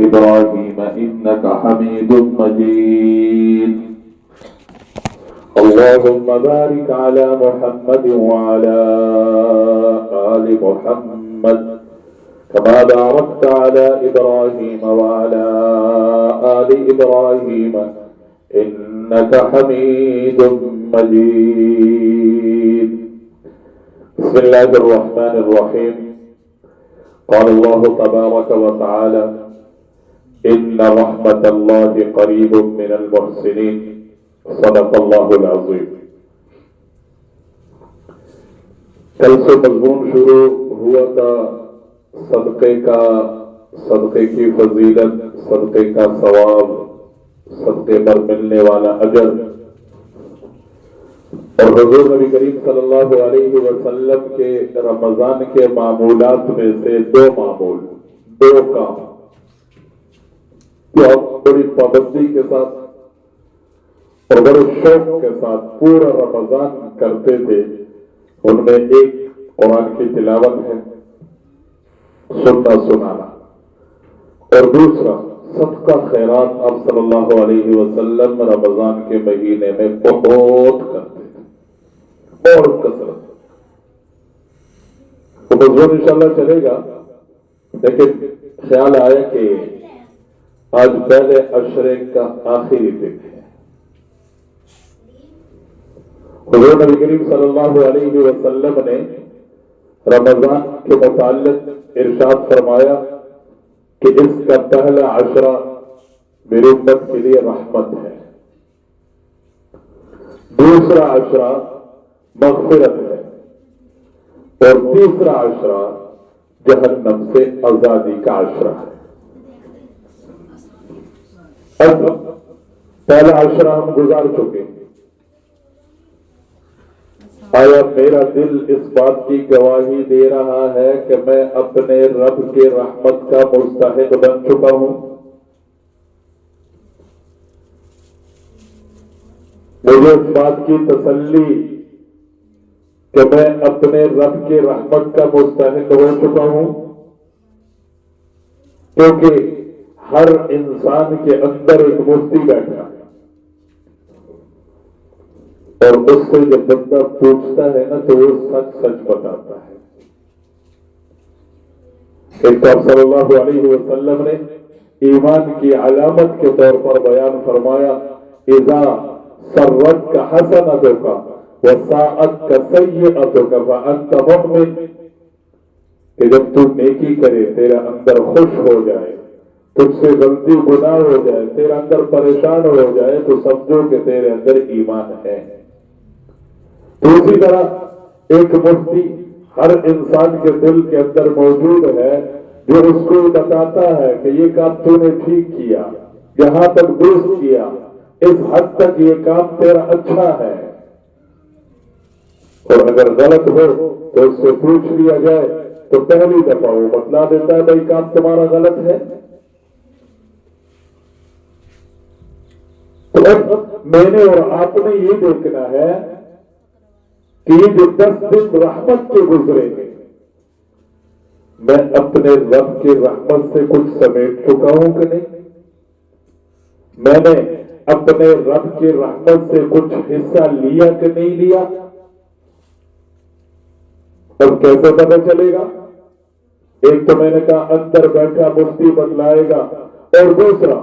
إبراهيم إنك حميد مجيد اللهم بارك على محمد وعلى آل محمد كما باركت على إبراهيم وعلى آل إبراهيم إنك حميد مجيد بسم الله الرحمن الرحيم قال الله تبارك وتعالى إن رحمة الله قريب من المحسنين صدق الله العظيم کل سے مضمون شروع ہوا تھا صدقے کی فضیلت، صدقے کا ثواب، صدقے پر ملنے والا اجر، اور حضور نبی کریم صلی اللہ علیہ وسلم کے رمضان کے معمولات میں سے دو کام جو آپ بڑی پابندی کے ساتھ اور بڑے شوق کے ساتھ پورا رمضان کرتے تھے، ان میں ایک قرآن کی تلاوت ہے، سنانا، اور دوسرا صدقہ خیرات آپ صلی اللہ علیہ وسلم رمضان کے مہینے میں بہت کرتے تھے، بہت کثرت۔ تو مضمون انشاءاللہ چلے گا، لیکن خیال آیا کہ آج پہلے عشرے کا آخری دن ہے۔ حضور نبی کریم صلی اللہ علیہ وسلم نے رمضان کے متعلق ارشاد فرمایا کہ اس کا پہلا عشرہ میری امت کے لیے رحمت ہے، دوسرا عشرہ مغفرت ہے، اور تیسرا عشرہ جہنم سے آزادی کا عشرہ ہے۔ اب پہلا عشرہ ہم گزار چکے، آیا میرا دل اس بات کی گواہی دے رہا ہے کہ میں اپنے رب کے رحمت کا مستحق بن چکا ہوں؟ مجھے اس بات کی تسلی کہ میں اپنے رب کے رحمت کا مستحق ہو چکا ہوں، کیونکہ ہر انسان کے اندر ایک مفتی بیٹھا ہے، اور اس سے جب بندہ پوچھتا ہے نا تو وہ سچ بتاتا ہے۔ ایک تو آپ صلی اللہ علیہ وسلم نے ایمان کی علامت کے طور پر بیان فرمایا اذا سرتک حسنتک وساءتک سیئتک فانت مؤمن، کہ جب تو نیکی کرے، تیرا اندر خوش ہو جائے، تجھ سے غلطی گناہ ہو جائے، تیرا اندر پریشان ہو جائے، تو سمجھو کہ تیرے اندر ایمان ہے۔ اسی طرح ایک مفتی ہر انسان کے دل کے اندر موجود ہے، جو اس کو بتاتا ہے کہ یہ کام تو نے ٹھیک کیا، یہاں تک درست کیا، اس حد تک یہ کام تیرا اچھا ہے، اور اگر غلط ہو تو اس سے پوچھ لیا جائے تو پہلی دفعہ وہ بتلا دیتا ہے بھائی کام تمہارا غلط ہے۔ تو اب میں نے اور آپ نے یہ دیکھنا ہے کہ یہ جو 10 دن رحمت کے گزرے ہیں، میں اپنے رب کی رحمت سے کچھ سمیٹ چکا ہوں کہ نہیں؟ میں نے اپنے رب کی رحمت سے کچھ حصہ لیا کہ نہیں لیا؟ اب کیسے پتہ چلے گا؟ ایک تو میں نے کہا اندر بیٹھا مفتی بتلائے گا، اور دوسرا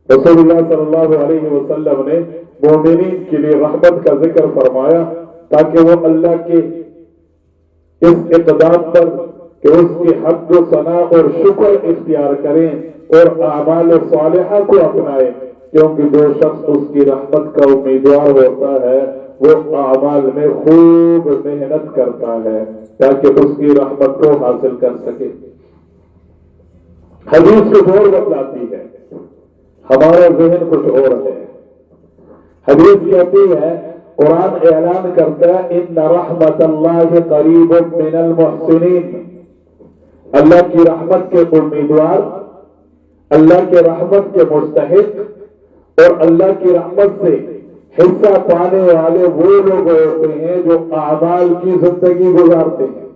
رسول اللہ صلی اللہ علیہ وسلم نے مومنین کے لیے رحمت کا ذکر فرمایا تاکہ وہ اللہ کے اس اقدام پر کہ اس کی حمد و ثنا اور شکر اختیار کریں اور اعمال صالحہ کو اپنائیں، کیونکہ جو شخص اس کی رحمت کا امیدوار ہوتا ہے وہ اعمال میں خوب محنت کرتا ہے تاکہ اس کی رحمت کو حاصل کر سکے۔ حدیث کچھ اور بتلاتی ہے، ہمارا ذہن کچھ اور ہے۔ حدیث کہتی ہے، قرآن اعلان کرتا ہے ان رحمت اللہ قریب من المحسنین، اللہ کی رحمت کے امیدوار، اللہ کے رحمت کے مستحق اور اللہ کی رحمت سے حصہ پانے والے وہ لوگ ہوتے ہیں جو اعمال کی زندگی گزارتے ہیں،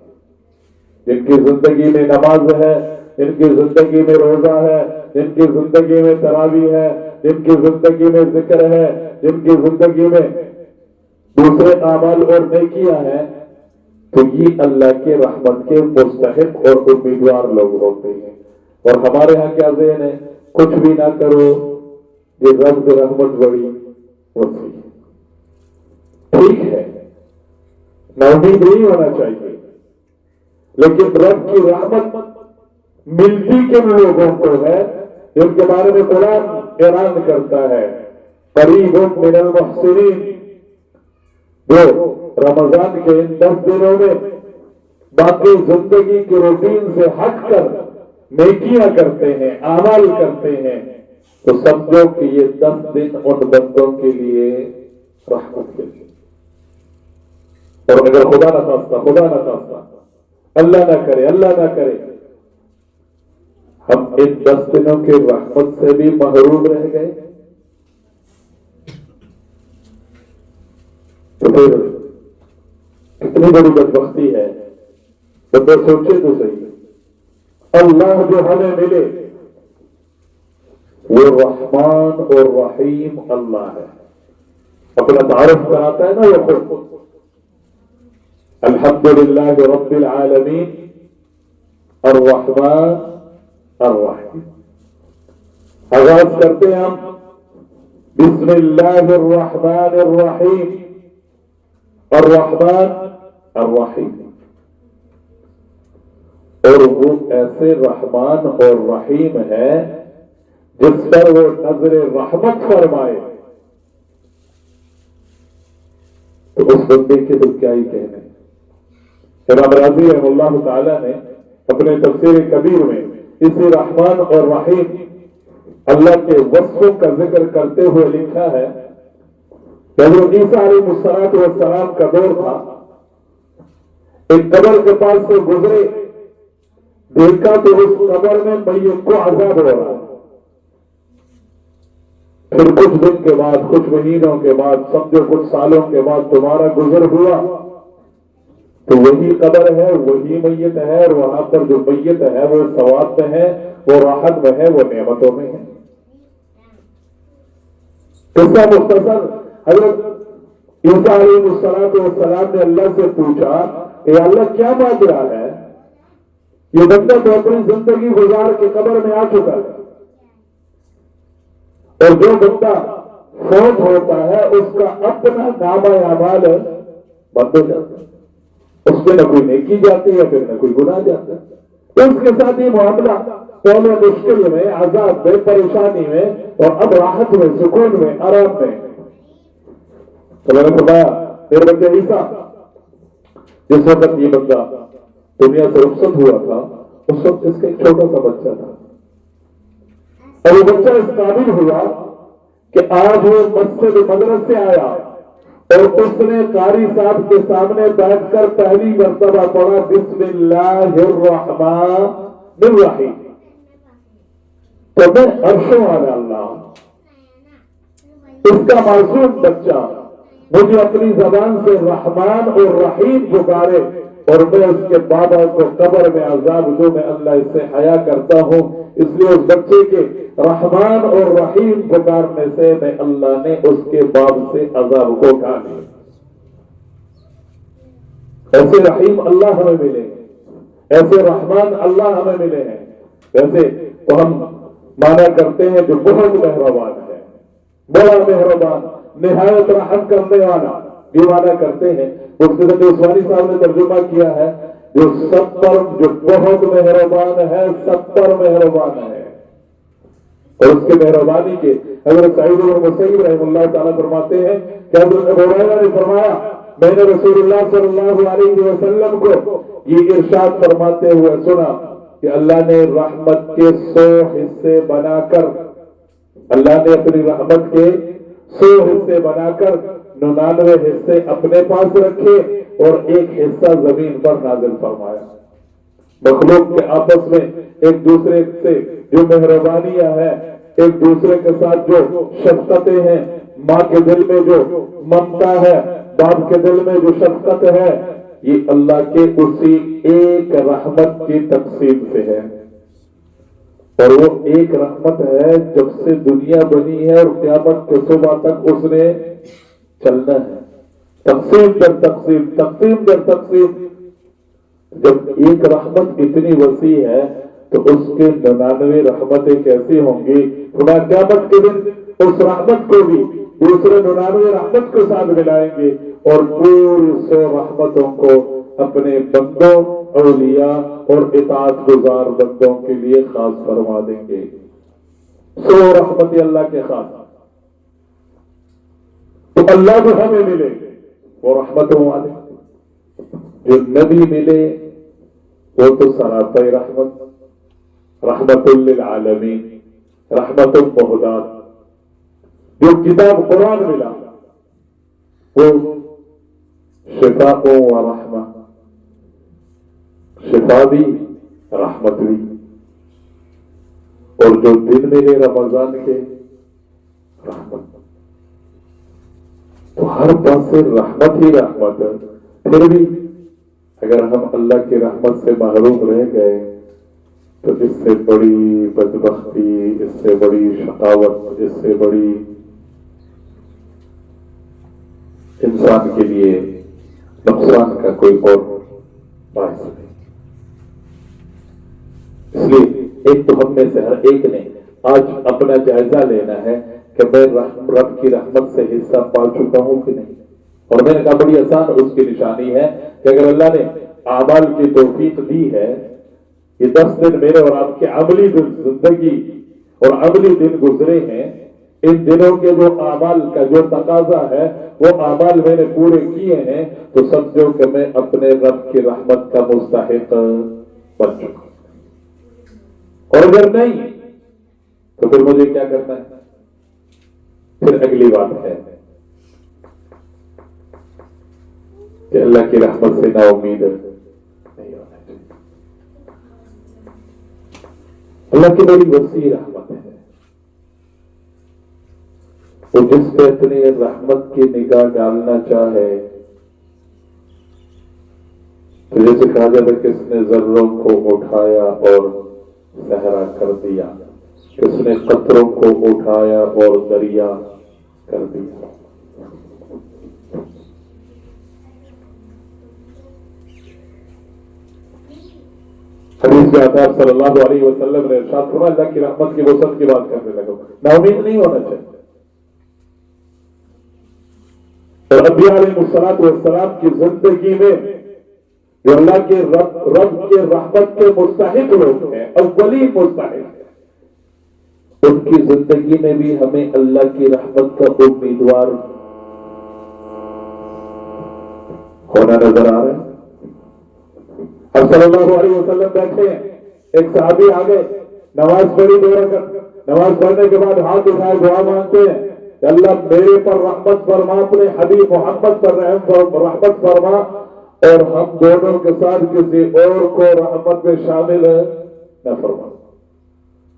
جن کی زندگی میں نماز ہے، جن کی زندگی میں روزہ ہے، جن کی زندگی میں تراویح ہے، جن کی زندگی میں ذکر ہے، جن کی زندگی میں دوسرے اعمال اور نیکیاں ہیں، تو یہ اللہ کے رحمت کے مستحق اور امیدوار لوگ ہوتے ہیں۔ اور ہمارے ہاں کیا ذہن ہے، کچھ بھی نہ کرو، یہ رب کی رحمت بڑی وسیع ہے۔ ٹھیک ہے، ناامید نہیں ہونا چاہیے، لیکن رب کی رحمت ملتی کن لوگوں کو ہے، جن کے بارے میں قرآن اعلان کرتا ہے قریب من المحسنین، جو رمضان کے ان 10 دنوں میں باقی زندگی کے روٹین سے ہٹ کر نیکیاں کرتے ہیں، اعمال کرتے ہیں، تو سمجھو کہ یہ 10 دن ان بندوں کے لیے رحمت کے لیے۔ اور اگر خدا نہ خواستہ اللہ نہ کرے ہم ان 10 دنوں کے رحمت سے بھی محروم رہ گئے، تو پھر کتنی بڑی بدبختی ہے۔ بندہ سوچے تو صحیح، اللہ جو ہمیں ملے وہ رحمان اور رحیم اللہ ہے۔ اپنا تعارف کراتا ہے نا وہ خود، الحمدللہ رب العالمین الرحمن الرحیم۔ آغاز کرتے ہیں ہم بسم اللہ الرحمن الرحیم، الرحمن الرحیم، اور وہ ایسے رحمان اور رحیم ہے جس پر وہ نظر رحمت فرمائے، تو اس بندے کے تو کیا ہی کہنے۔ امام راضی رحمہ اللہ تعالی نے اپنے تفسیر کبیر میں اسی رحمان اور رحیم اللہ کے وصفوں کا ذکر کرتے ہوئے لکھا ہے کہ حضرت عیسیٰ علیہ السلام کا دور تھا، ایک قبر کے پاس سے گزرے، دیکھا تو اس قبر میں میت کو عذاب ہو رہا ہے۔ پھر کچھ دن کے بعد، کچھ مہینوں کے بعد، سمجھو کچھ سالوں کے بعد تمہارا گزر ہوا، تو وہی قبر ہے، وہی میت ہے، اور وہاں پر جو میت ہے وہ ثواب میں ہے، وہ راحت میں ہے، وہ نعمتوں میں ہے۔ قصہ مختصر، حضرت عیسیٰ علیہ السلام نے اللہ سے پوچھا کہ اللہ کیا بات رہا ہے، یہ بندہ تو اپنی زندگی گزار کے قبر میں آ چکا ہے، اور جو بندہ فوت ہوتا ہے اس کا اپنا نامہ اعمال بند ہو جاتا ہے، اس میں نہ کوئی نیکی جاتی ہے، پھر نہ کوئی گناہ جاتا ہے۔ اس کے ساتھ یہ معاملہ پہلے مشکل میں، عذاب میں، پریشانی میں، اور اب راحت میں، سکون میں، آرام میں۔ تو میں نے فرمایا میرے بچے عیسیٰ، جس وقت یہ بندہ دنیا سے رخصت ہوا تھا، اس وقت اس کا ایک چھوٹا سا بچہ تھا، اور وہ بچہ اس قابل ہوا کہ آج وہ مسجد مدرسے سے آیا اور اس نے قاری صاحب کے سامنے بیٹھ کر پہلی مرتبہ پڑھا بسم اللہ الرحمن الرحیم۔ تو میں عرشوں والا اللہ، اس کا معصوم بچہ مجھے اپنی زبان سے رحمان اور رحیم پکارے، اور میں اس کے بابا کو قبر میں عذاب دوں، میں اللہ اس سے حیا کرتا ہوں۔ اس لیے اس بچے کے رحمان اور رحیم پکارنے سے میں اللہ نے اس کے باب سے عذاب کو اٹھا لیا۔ ایسے رحیم اللہ ہمیں ملے ہیں، ایسے رحمان اللہ ہمیں ملے ہیں۔ ویسے تو ہم مانا کرتے ہیں جو بہت مہربان ہے، بڑا مہربان، نہایت رحم کرنے والا، یہ مانا کرتے ہیں۔ مفتی عثمانی صاحب نے ترجمہ کیا ہے جو بہت مہربان ہے، 70 مہربان ہے۔ اور اس کے مہربانی کے حضرت سعید بن مسیب رحمہ اللہ تعالیٰ فرماتے ہیں کہ حضرت ابو ہریرہ نے فرمایا میں نے رسول اللہ صلی اللہ علیہ وسلم کو یہ ارشاد فرماتے ہوئے سنا کہ اللہ نے رحمت کے 100 حصے بنا کر، اللہ نے اپنی رحمت کے 100 حصے بنا کر 99 حصے اپنے پاس رکھے اور ایک حصہ زمین پر نازل فرمایا۔ مخلوق کے آپس میں ایک دوسرے سے جو مہربانیاں ہیں، ایک دوسرے کے ساتھ جو شفقتیں ہیں، ماں کے دل میں جو ممتا ہے، باپ کے دل میں جو شفقت ہے، یہ اللہ کے اسی ایک رحمت کی تقسیم سے ہے۔ اور وہ ایک رحمت ہے جب سے دنیا بنی ہے اور قیامت کے صبح تک اس نے چلنا ہے، تقسیم در تقسیم، تقسیم در تقسیم۔ جب ایک رحمت اتنی وسیع ہے تو اس کے 99 رحمتیں کیسی ہوں گی؟ خدا قیامت کے دن اس رحمت کو بھی دوسرے 99 رحمت کے ساتھ ملائیں گے اور پوری 100 رحمتوں کو اپنے بندوں، اولیاء اور اطاعت گزار بندوں کے لیے خاص فرما دیں گے۔ 100 رحمتیں اللہ کے خاص، تو اللہ جو ہمیں ملے وہ رحمتوں والے، جو نبی ملے وہ تو سراپا رحمت، رحمت للعالمین، رحمت المہدات۔ جو کتاب قرآن ملا وہ شفاء و رحمہ، شفا بھی رحمت بھی، اور جو دن ملے رمضان کے رحمت، تو ہر پاس سے رحمت ہی رحمت ہے۔ پھر بھی اگر ہم اللہ کی رحمت سے محروم رہ گئے تو اس سے بڑی بدبختی، اس سے بڑی شقاوت، اس سے بڑی انسان کے لیے نقصان کا کوئی اور باعث نہیں۔ اس لیے ایک تو ہم میں سے ہر ایک نے آج اپنا جائزہ لینا ہے کہ میں رب کی رحمت سے حصہ پا چکا ہوں کہ نہیں۔ اور میں نے کہا بڑی آسان اس کی نشانی ہے کہ اگر اللہ نے اعمال کی توفیق دی ہے، یہ 10 دن میرے اور آپ کے عملی زندگی اور عملی دن گزرے ہیں، ان دنوں کے جو اعمال کا جو تقاضا ہے وہ اعمال میں نے پورے کیے ہیں، تو سمجھو کہ میں اپنے رب کی رحمت کا مستحق بن چکا۔ اور اگر نہیں تو پھر مجھے کیا کرنا ہے؟ پھر اگلی بات ہے کہ اللہ کی رحمت سے نا امید نہیں ہونا چاہیے۔ اللہ کی بڑی وسیع رحمت ہے، وہ جس پہ اپنی رحمت کی نگاہ ڈالنا چاہے، تو جیسے کہا جاتا ہے کس نے ذروں کو اٹھایا اور صحرا کر دیا، کس نے قطروں کو اٹھایا اور دریا کر دیا۔ حدیث میں آتا ہے صلی اللہ علیہ وسلم نے ارشاد فرمایا، اللہ کی رحمت کی وسعت کی بات کرنے لگا، نا امید نہیں ہونا چاہیے۔ اور انبیاء علیہ الصلوۃ والسلام کی زندگی میں جو اللہ کے رب کے رحمت کے مستحق لوگ ہیں، اولین مستحق ہیں، ان کی زندگی میں بھی ہمیں اللہ کی رحمت کا امیدوار ہونا نظر آ رہا ہے۔ اب صلی اللہ علیہ وسلم بیٹھے ہیں، ایک صحابی آ گئے، نماز پڑھی 2 رکعت، نماز پڑھنے کے بعد ہاتھ اٹھائے دعا مانگتے ہیں کہ اللہ میرے پر رحمت فرما، اپنے حبیب محمد پر رحمت فرما، اور ہم دونوں کے ساتھ کسی اور کو رحمت میں شامل نہ فرما۔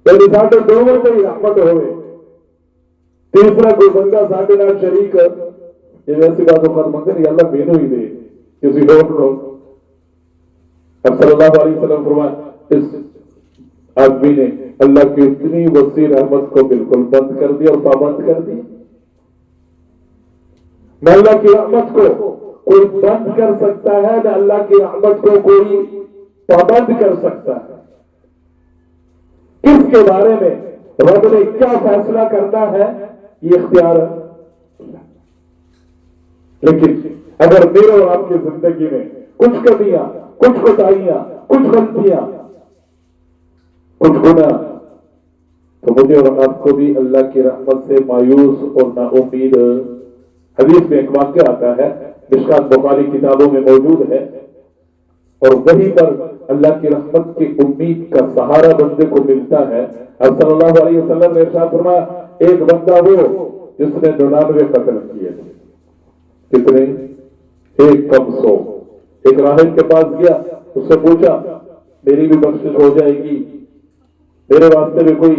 یعنی ساڈے دونوں کو ہی رحمت ہوئے، تیسرا کوئی بندہ ساڈے نال شریک، یہ ویسی بات وقت منگے نہیں، اللہ مینوں ہی دے کسی اور کو۔ اب صلی اللہ علیہ وسلم فرمایا اس آدمی نے اللہ کی اتنی وسیع رحمت کو بالکل بند کر دیا اور پابند کر دیا۔ نہ اللہ کی رحمت کو کوئی بند کر سکتا ہے، نہ اللہ کی رحمت کو کوئی پابند کر سکتا ہے۔ اس کے بارے میں رب نے کیا فیصلہ کرنا ہے یہ اختیار ہے۔ لیکن اگر میرے اور آپ کی زندگی میں کچھ کمیاں، کچھ کوتاہیاں، کچھ غلطیاں، کچھ گناہ، تو مجھے اور آپ کو بھی اللہ کی رحمت سے مایوس اور نا امید۔ حدیث میں ایک واقعہ آتا ہے، مشکات بخاری کتابوں میں موجود ہے، اور وہیں پر اللہ کی رحمت کی امید کا سہارا بندے کو ملتا ہے۔ اب صلی اللہ علیہ وسلم نے ارشاد فرمایا، ایک بندہ وہ جس نے 99 قتل کیے تھے۔ کتنے؟ 100۔ ایک راہب کے پاس گیا، اس سے پوچھا میری بھی بخشش ہو جائے گی، میرے واسطے بھی کوئی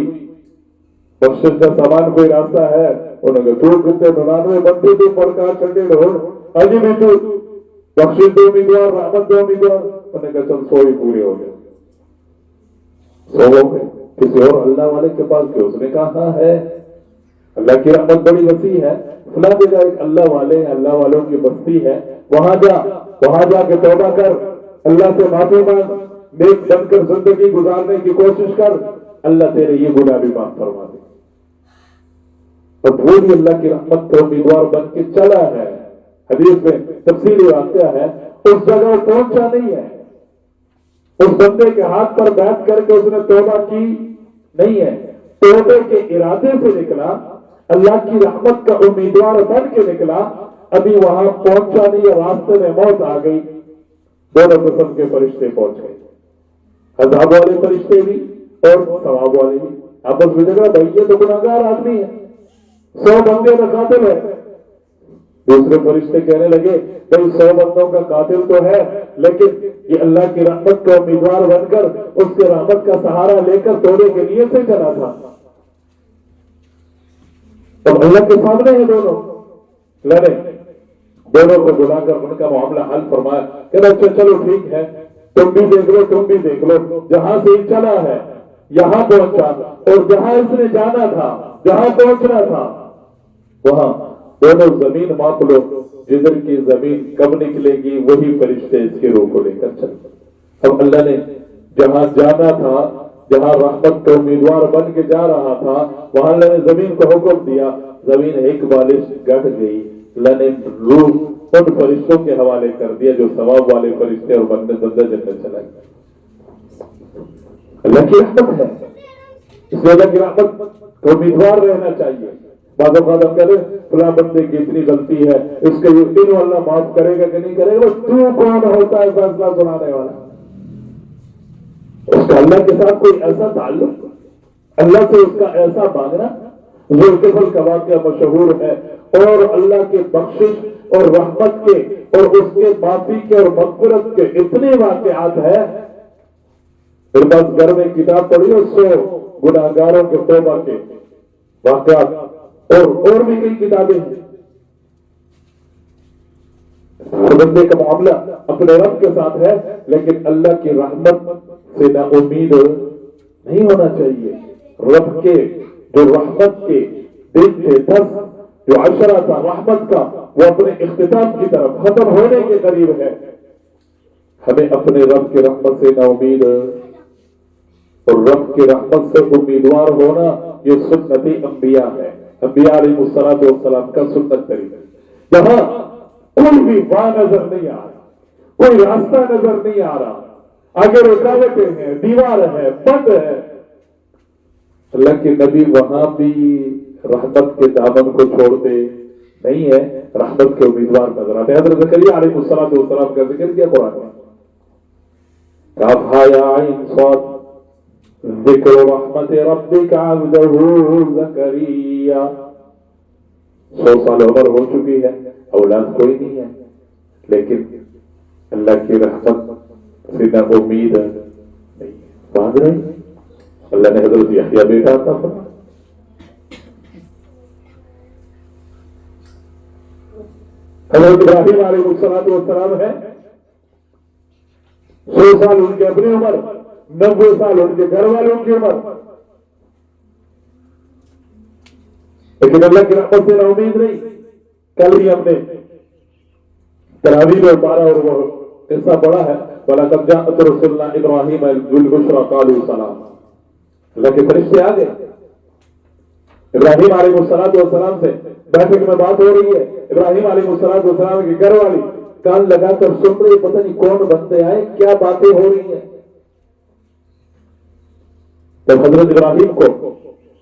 بخشش کا سامان کوئی راستہ ہے؟ انہوں نے کہا 99 بندے تو پڑکا چڑھے ہو، ابھی بھی تو بخشش دو امیدوار، رحمت دو امیدوار۔ انہوں نے کہا چل 100 ہی پورے ہو گئے، 100 ہو گئے۔ کسی اور اللہ والے کے پاس گئے، اس نے کہا ہاں ہے، اللہ کی رحمت بڑی وسیع ہے، فلاں جگہ ایک اللہ والے ہیں، اللہ والوں کی بستی ہے، وہاں جا کے توبہ کر، اللہ سے معافی مانگ، نیک بن کر زندگی گزارنے کی کوشش کر، اللہ تیرے یہ گناہ بھی معاف فرما دے۔ اور وہ بھی اللہ کی رحمت کا امیدوار بن کے چلا ہے۔ حدیث میں تفصیلی واقعہ ہے، اس جگہ پہنچا نہیں ہے، اس بندے کے ہاتھ پر بیٹھ کر کے اس نے توبہ کی نہیں ہے، توبے کے ارادے سے نکلا، اللہ کی رحمت کا امیدوار بن کے نکلا، ابھی وہاں پہنچا نہیں ہے، راستے میں موت آ گئی، دونوں قسم کے فرشتے پہنچ گئے، عذاب والے فرشتے بھی اور ثواب والے بھی، آپس میں جھگڑا، بھائی یہ تو گناہگار آدمی ہے، 100 بندے کا قاتل ہے۔ دوسرے فرشتے کہنے لگے بھائی 100 بندوں کا قاتل تو ہے، لیکن یہ اللہ کی رحمت کا امیدوار بن کر اس کے رحمت کا سہارا لے کر توڑے کے لیے سے چلا تھا، اب اللہ کے سامنے ہیں دونوں لڑے، دونوں کو بلا کر ان کا معاملہ حل فرمایا کہ اچھا چلو ٹھیک ہے، تم بھی دیکھ لو تم بھی دیکھ لو، جہاں سے چلا ہے یہاں پہنچا، اور جہاں اس نے جانا تھا جہاں پہنچنا تھا وہاں دونوں زمین ماپ لو، جدھر کی زمین کب نکلے گی وہی فرشتے اس کی روح کو لے کر چلے۔ اب اللہ نے جہاں جانا تھا، جہاں رحمت کا امیدوار بن کے جا رہا تھا، وہاں اللہ نے زمین کو حکم دیا، زمین ایک بالش گٹ گئی، اللہ نے روح ان فرشتوں کے حوالے کر دیا جو ثواب والے فرشتے، اور بندہ جنت چلا گیا۔ اللہ کی رحمت ہے، اس لیے اللہ کی رحمت کا امیدوار رہنا چاہیے۔ بعض اوقات ہم کہتے ہیں فلاں بندے کی اتنی غلطی ہے، اس کے یقین اللہ معاف کرے گا کہ نہیں کرے گا، تو کون ہوتا ہے فیصلہ سنانے والا؟ اس کا اللہ کے ساتھ کوئی ایسا تعلق، اللہ سے اس کا ایسا مانگنا، ذوالفقار کا واقعہ مشہور ہے، اور اللہ کے بخشش اور رحمت کے اور اس کے معافی کے اور مغفرت کے اتنے واقعات ہیں۔ پھر بس گھر میں کتاب پڑھی 100 گناہگاروں کے توبہ کے واقعات، اور بھی کئی کتابیں ہیں۔ ہر بندے کا معاملہ اپنے رب کے ساتھ ہے، لیکن اللہ کی رحمت سے نا امید نہیں ہونا چاہیے۔ رب کے جو رحمت کے دن تھے 10 جو عشرہ تھا رحمت کا، وہ اپنے اختتام کی طرف ختم ہونے کے قریب ہے۔ ہمیں اپنے رب کی رحمت سے نا امید اور رب کی رحمت سے امیدوار ہونا، یہ سنت انبیاء ہے، انبیاء علیہ السلام کا سنت طریقہ۔ جہاں کوئی بھی واہ نظر نہیں آ رہا، کوئی راستہ نظر نہیں آ رہا، آگے رکاوٹیں ہیں، دیوار ہے، بند ہے، اللہ کے نبی وہاں بھی رحمت کے دامن کو چھوڑتے نہیں ہے، رحمت کے امیدوار نظر آتے ہیں۔ حضرت زکریا علیہ السلام کا ذکر کیا قرآن میں، کاف ہا یا عین صاد ذکر رحمت ربک عبدہ زکریا۔ 100 سال عمر ہو چکی ہے، اولاد کوئی نہیں ہے، لیکن اللہ کی رحمت سے نہ امید نہیں، مانگ رہے ہیں۔ اللہ نے حضرت یحییٰ بیٹا عطا فرمایا، حضرت ابراہیم علیہ السلام ہے، 100 سال ان کی اپنی عمر، 90 سال ان کے گھر والوں کی عمر، لیکن اللہ کی رحمت سے نا امید نہیں۔ کل بھی ہم نے تراویح میں 12 اور وہ قصہ پڑھا ہے، وَلَقَدْ جَاءَتْ رُسُلُنَا إِبْرَاهِيمَ بِالْبُشْرَىٰ قَالُوا سَلَامًا۔ اللہ کے فرشتے آ گئے، ابراہیم علیہ السلام سے بیٹھک میں بات ہو رہی ہے، ابراہیم علیہ السلام کے گھر والی کان لگا کر سن رہی، پتہ نہیں کون بندے آئے، کیا باتیں ہو رہی ہیں۔ جب حضرت ابراہیم کو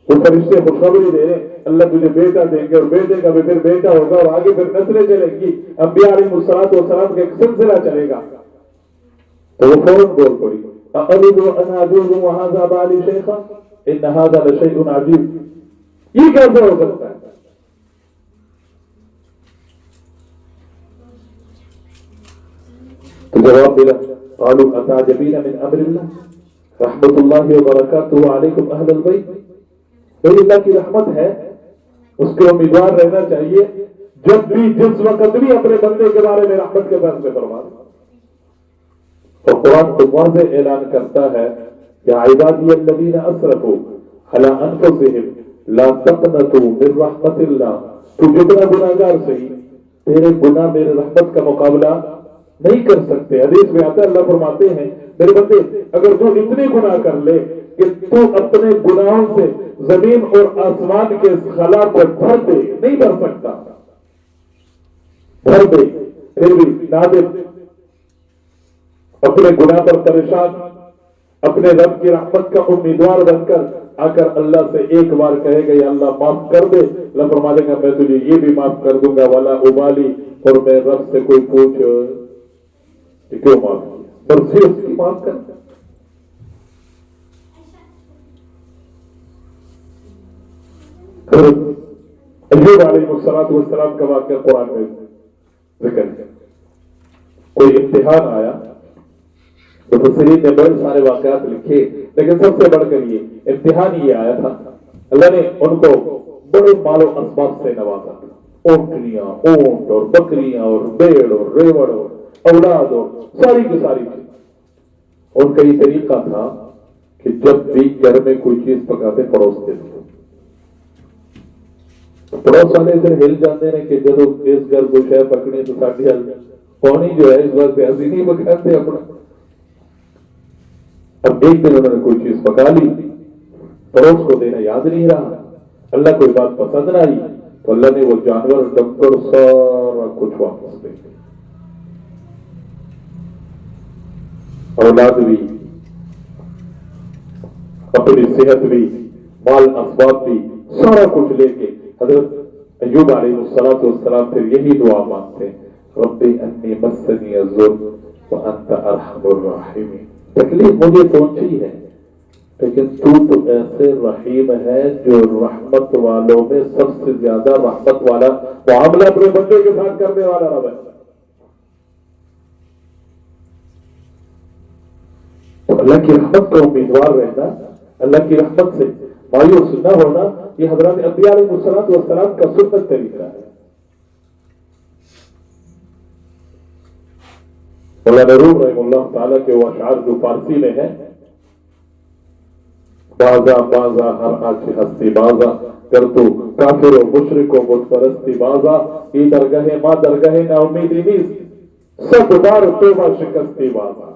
وہ فرشتے خوشخبری دے رہے، اللہ تجھے بیٹا دیں گے، اور بیٹے کا بھی پھر بیٹا ہوگا، اور آگے پھر نسلیں چلیں گی، انبیاء علیہ السلام کا ایک سلسلہ چلے گا، تو وہ فوراً بول پڑی، أَأَلِدُ أَنْ أَجُوزُ وَهَذَا بَالِي شَيْخًا إِنَّ هَذَا لَشَيْءٌ عَجِيبٌ۔ یہ کیسے ہو سکتا ہے؟ تو جواب دیا، قالوا أتعجبين من أمر الله رحمت اللہ وبرکاتہ علیکم اہل البیت۔ یہ اللہ کی رحمت ہے، اس کے امیدوار رہنا چاہیے، جب بھی جس وقت بھی اپنے بندے کے بارے میں رحمت کے فیصلے فرما۔ اور قرآن تو واضح اعلان کرتا ہے یا عبادی الذین اسرفوا علی انفسہم لا تقنطوا من رحمت اللہ، تو جتنا گناہگار صحیح، تیرے گناہ میرے رحمت کا مقابلہ نہیں کر سکتے۔ حدیث میں آتا ہے اللہ فرماتے ہیں میرے بندے اگر تو اتنے گناہ کر لے کہ تو اپنے گناہوں سے زمین اور آسمان کے خلا کو بھر دے، نہیں بھر سکتا، بھر دے، پھر بھی نادم اپنے گناہ پر پریشان، اپنے رب کی رحمت کا امیدوار بن کر آ کر اللہ سے ایک بار کہے گا یا اللہ معاف کر دے، اللہ فرما دے گا میں تجھے یہ بھی معاف کر دوں گا ولا ابالی، اور میں رب سے کوئی پوچھ کہ کیوں معاف کیا، مرضی اس کی معاف کر۔ ایوب علیہ السلام کا واقعہ قرآن میں ذکر ہے۔ کوئی امتحان آیا تو مفسرین نے بڑے سارے واقعات لکھے، لیکن سب سے بڑھ کر یہ امتحان یہ آیا تھا اللہ نے ان کو بڑے مال و اسباب سے نوازا تھا، اونٹنیاں، اونٹ اور بکریاں اور بیڑ اور ریوڑ اور اولاد اور ساری کی ساری چیز۔ ان کا یہ طریقہ تھا کہ جب بھی گھر میں کوئی چیز پکاتے پڑوستے تھے، پڑوس والے پھر ہل جاتے ہیں کہ جب اس گھر کو شہ پکڑی تو ساڑھی ہل پانی جو ہے اس وقت ایسی نہیں پکاتے اپنا۔ اب ایک دن انہوں نے کوئی چیز پکا لی، پڑوس کو دینا یاد نہیں رہا، اللہ کوئی بات پسند نہ آئی تو اللہ نے وہ جانور ڈنگر سارا کچھ واپس دے دیا، اولاد بھی، اپنی صحت بھی، مال اسباب بھی، سارا کچھ لے کے حضرت ایوب علیہ السلام پھر یہی دعا مانگتے ہیں رب انی مسنی الضر وانت ارحم الراحمین، تکلیف مجھے پہنچی ہے لیکن تو ایسے رحیم ہے جو رحمت والوں میں سب سے زیادہ رحمت والا معاملہ اپنے بندے کے ساتھ کرنے والا رب ہے۔ تو اللہ کی رحمت کا امیدوار رہنا، اللہ کی رحمت سے مایوس نہ ہونا، یہ حضرات انبیاء علیہ السلام کا سنت طریقہ ہے۔ مولانا روم رحمہ اللہ تعالیٰ کے وہ اشعار جو فارسی میں ہے، بازا بازا ہر آنکھ ہستی بازا کر تو کافر و مشرک و بت پرستی بازا، ای درگاہ ماں درگاہ نا امیدی نیز سب بار توبہ شکستی بازا۔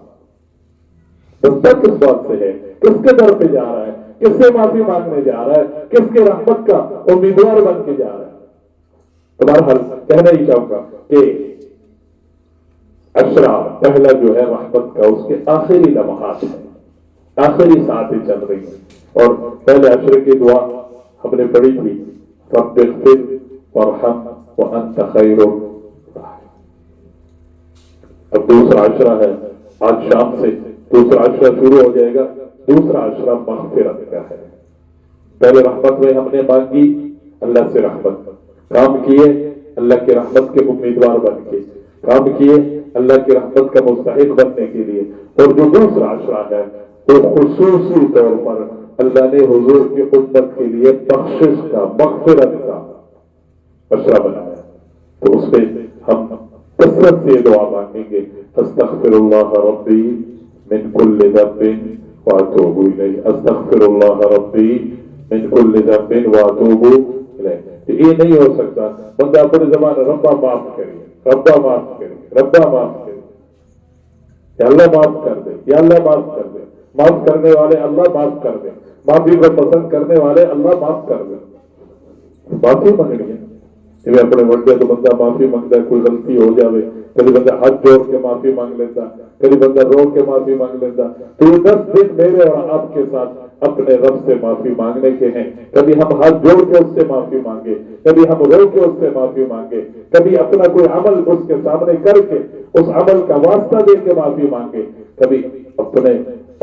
بندہ کس بات سے ہے، کس کے در پہ جا رہا ہے، کس سے معافی مانگنے جا رہا ہے، کس کے رحمت کا امیدوار بن کے جا رہا ہے؟ تمہارا حل کہنا ہی چاہوں گا کہ عشرہ پہلا جو ہے رحمت کا اس کے آخری لمحات ہیں، آخری ساعتیں چل رہی ہیں، اور پہلے عشرے کی دعا ہم نے پڑھی تھی رب اغفر وارحم وانت خیر الراحمین۔ اب دوسرا عشرہ ہے، آج شام سے دوسرا عشرہ شروع ہو جائے گا، دوسرا عشرہ مغفرت کا ہے۔ پہلے رحمت میں ہم نے مانگی اللہ سے رحمت، کام کیے اللہ کی رحمت کے امیدوار بن کے، کام کیے اللہ کی رحمت کا مستحق بننے کے لیے، اور جو دوسرا عشرہ ہے وہ خصوصی طور پر اللہ نے حضور کی امت کے لیے بخشش کا، مغفرت کا عشرہ بنایا، تو اس پہ ہم کثرت سے دعا مانگیں گے استغفر اللہ ربی من کل ذنب واتوب الیہ، استغفر اللہ ربی من کل ذنب واتوب الیہ۔ یہ نہیں ہو سکتا بندہ اپنی زبان ربا معاف کرے، ربا معاف کرے، ربا معاف کرے، یا اللہ معاف کر دے، یا اللہ معاف کر دے، معاف کرنے والے اللہ معاف کر دے، معافی کو پسند کرنے والے اللہ معاف کر دے۔ معافی مانگنی ہے، اپنے بندے تو بندہ معافی مانگتا ہے، کوئی غلطی ہو جاوے، کبھی بندہ ہاتھ جوڑ کے معافی مانگ لیتا، کبھی بندہ رو کے معافی مانگ لیتا، تو یہ 10 دن میرے اور آپ کے ساتھ اپنے رب سے معافی مانگنے کے ہیں۔ کبھی ہم ہاتھ جوڑ کے اس سے معافی مانگے، کبھی ہم رو کے اس سے معافی مانگے، کبھی اپنا کوئی عمل اس کے سامنے کر کے اس عمل کا واسطہ دے کے معافی مانگے، کبھی اپنے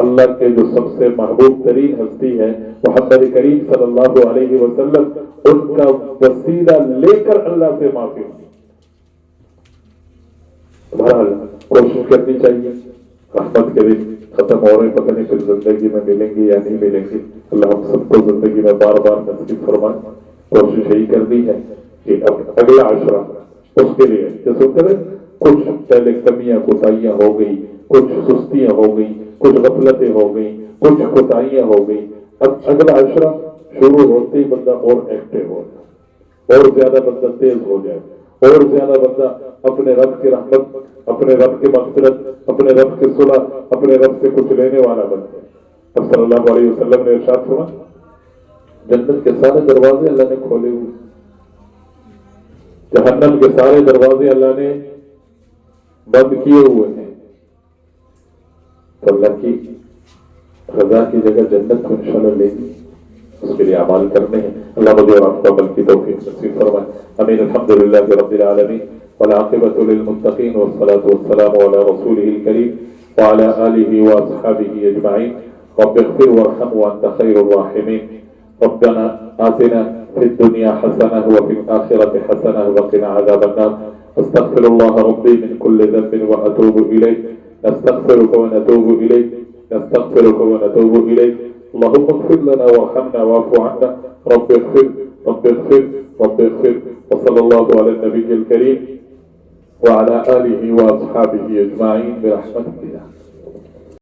اللہ کے جو سب سے محبوب ترین ہستی ہے محمد کریم صلی اللہ علیہ وسلم، ان کا وسیلہ لے کر اللہ سے معافی مانگے۔ بہرحال کوشش کرنی چاہیے، رحمت کے دن ختم ہو رہے، پتہ نہیں پھر زندگی میں ملیں گے یا نہیں ملیں گے، اللہ ہم سب کو زندگی میں بار بار نصیب فرمائے۔ کوشش یہی کرنی ہے کہ اب اگلا عشرہ اس کے لیے جیسے کریں، کچھ پہلے کمیاں کوتاہیاں ہو گئی، کچھ سستیاں ہو گئی، کچھ غفلتیں ہو گئی، کچھ کوتاہیاں ہو گئی. اب اگلا عشرہ شروع ہوتے ہی بندہ اور ایکٹیو ہو جائے، اور زیادہ بندہ تیز ہو جائے، اور زیادہ بندہ اپنے رب کی رحمت، اپنے رب کی مغفرت، اپنے رب کی صلح، اپنے رب سے کچھ لینے والا بن جائے. اب صلی اللہ علیہ وسلم نے ارشاد فرمایا جنت کے سارے دروازے اللہ نے کھولے ہوئے، جہنم کے سارے دروازے اللہ نے بند کیے ہوئے ہیں. تو اللہ کی رضا کی جگہ جنت کو انشاءاللہ لے گی، اس کے لیے اعمال کرنے ہیں. اللہ مجھے اور آپ کو عمل کی توفیق نصیب فرمائے. امین. الحمدللہ رب العالمین والعاقبۃ للمتقین والصلاۃ والسلام علی رسولہ الکریم وعلی آلہ واصحابہ اجمعین. رب اغفر وارحم وانت خیر الراحمین. ربنا آتنا في الدنيا حسنة وفي الآخرة حسنة وقنا عذاب النار. استغفر الله ربي من كل ذنب وأتوب إليه. نستغفرك ونتوب إليك، نستغفرك ونتوب إليك. اللهم اغفر لنا وارحمنا واعف عنا. رب اغفر رب اغفر رب اغفر. وصلى الله على النبي الكريم وعلى آله وأصحابه أجمعين برحمتك.